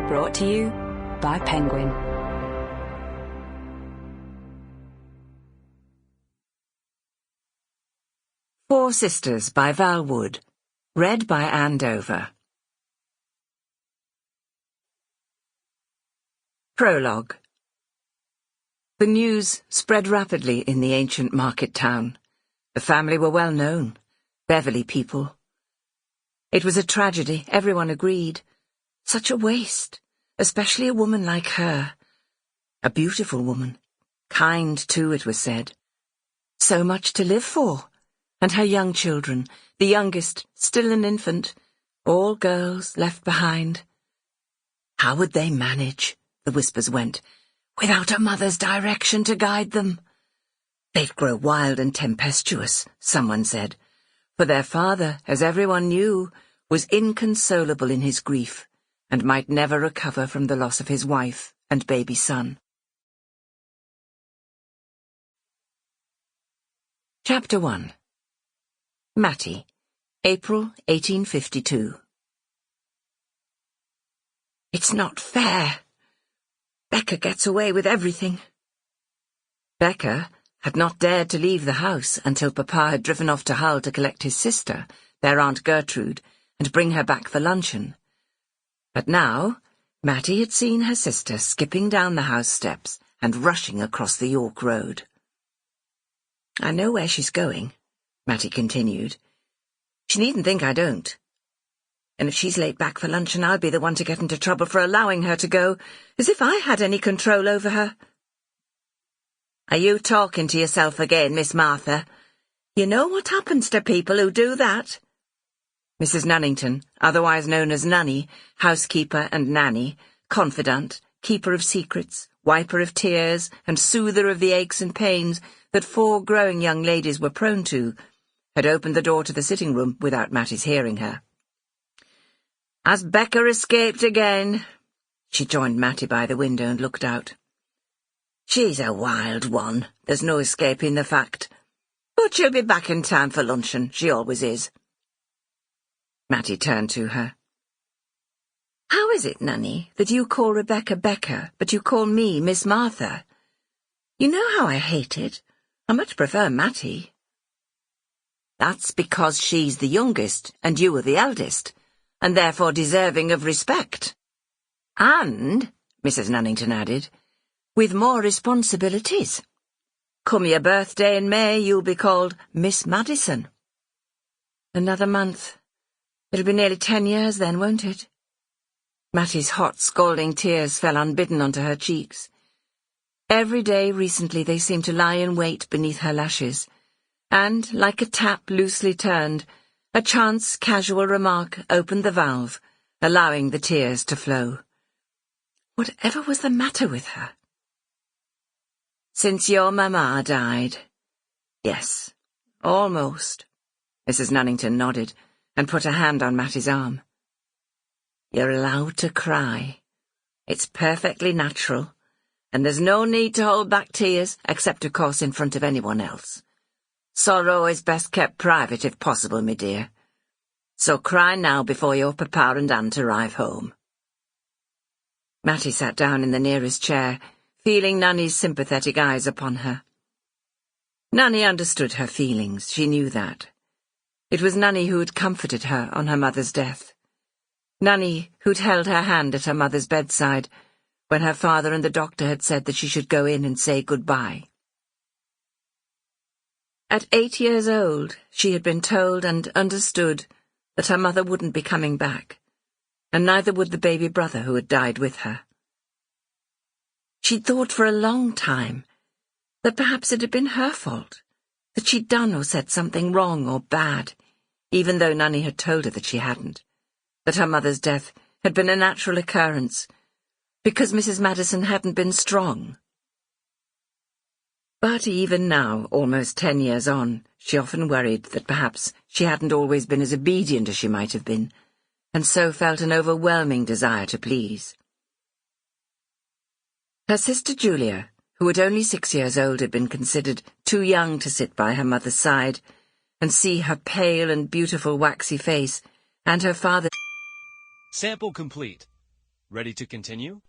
Brought to you by Penguin. Four Sisters by Val Wood. Read by Anne Dover. Prologue. The news spread rapidly in the ancient market town. The family were well known. Beverley people. It was a tragedy, everyone agreed. Such a waste, especially a woman like her. A beautiful woman. Kind, too, it was said. So much to live for. And her young children, the youngest, still an infant, all girls left behind. How would they manage, the whispers went, without a mother's direction to guide them? They'd grow wild and tempestuous, someone said, for their father, as everyone knew, was inconsolable in his grief, and might never recover from the loss of his wife and baby son. Chapter 1. Matty, April 1852. It's not fair. Becca gets away with everything. Becca had not dared to leave the house until Papa had driven off to Hull to collect his sister, their Aunt Gertrude, and bring her back for luncheon. But now, Matty had seen her sister skipping down the house steps and rushing across the York Road. I know where she's going, Matty continued. She needn't think I don't. And if she's late back for luncheon, I'll be the one to get into trouble for allowing her to go, as if I had any control over her. Are you talking to yourself again, Miss Martha? You know what happens to people who do that? Mrs. Nunnington, otherwise known as Nunny, housekeeper and nanny, confidant, keeper of secrets, wiper of tears, and soother of the aches and pains that four growing young ladies were prone to, had opened the door to the sitting room without Matty's hearing her. Has Becca escaped again? She joined Matty by the window and looked out. She's a wild one, there's no escaping the fact. But she'll be back in time for luncheon, she always is. Matty turned to her. How is it, Nunny, that you call Rebecca Becca, but you call me Miss Martha? You know how I hate it. I much prefer Matty. That's because she's the youngest, and you are the eldest, and therefore deserving of respect. And, Mrs. Nunnington added, with more responsibilities. Come your birthday in May, you'll be called Miss Madison. Another month. It'll be nearly 10 years then, won't it? Matty's hot, scalding tears fell unbidden onto her cheeks. Every day recently they seemed to lie in wait beneath her lashes, and, like a tap loosely turned, a chance, casual remark opened the valve, allowing the tears to flow. Whatever was the matter with her? Since your mamma died. Yes, almost. Mrs. Nunnington nodded, and put a hand on Matty's arm. You're allowed to cry. It's perfectly natural, and there's no need to hold back tears, except, of course, in front of anyone else. Sorrow is best kept private if possible, me dear. So cry now before your papa and aunt arrive home. Matty sat down in the nearest chair, feeling Nanny's sympathetic eyes upon her. Nanny understood her feelings, she knew that. It was Nanny who had comforted her on her mother's death. Nanny who'd held her hand at her mother's bedside when her father and the doctor had said that she should go in and say goodbye. At 8 years old, she had been told and understood that her mother wouldn't be coming back, and neither would the baby brother who had died with her. She'd thought for a long time that perhaps it had been her fault, that she'd done or said something wrong or bad, even though Nanny had told her that she hadn't, that her mother's death had been a natural occurrence, because Mrs. Madison hadn't been strong. But even now, almost 10 years on, she often worried that perhaps she hadn't always been as obedient as she might have been, and so felt an overwhelming desire to please. Her sister Julia, who at only 6 years old had been considered too young to sit by her mother's side and see her pale and beautiful waxy face, and her father... Sample complete. Ready to continue?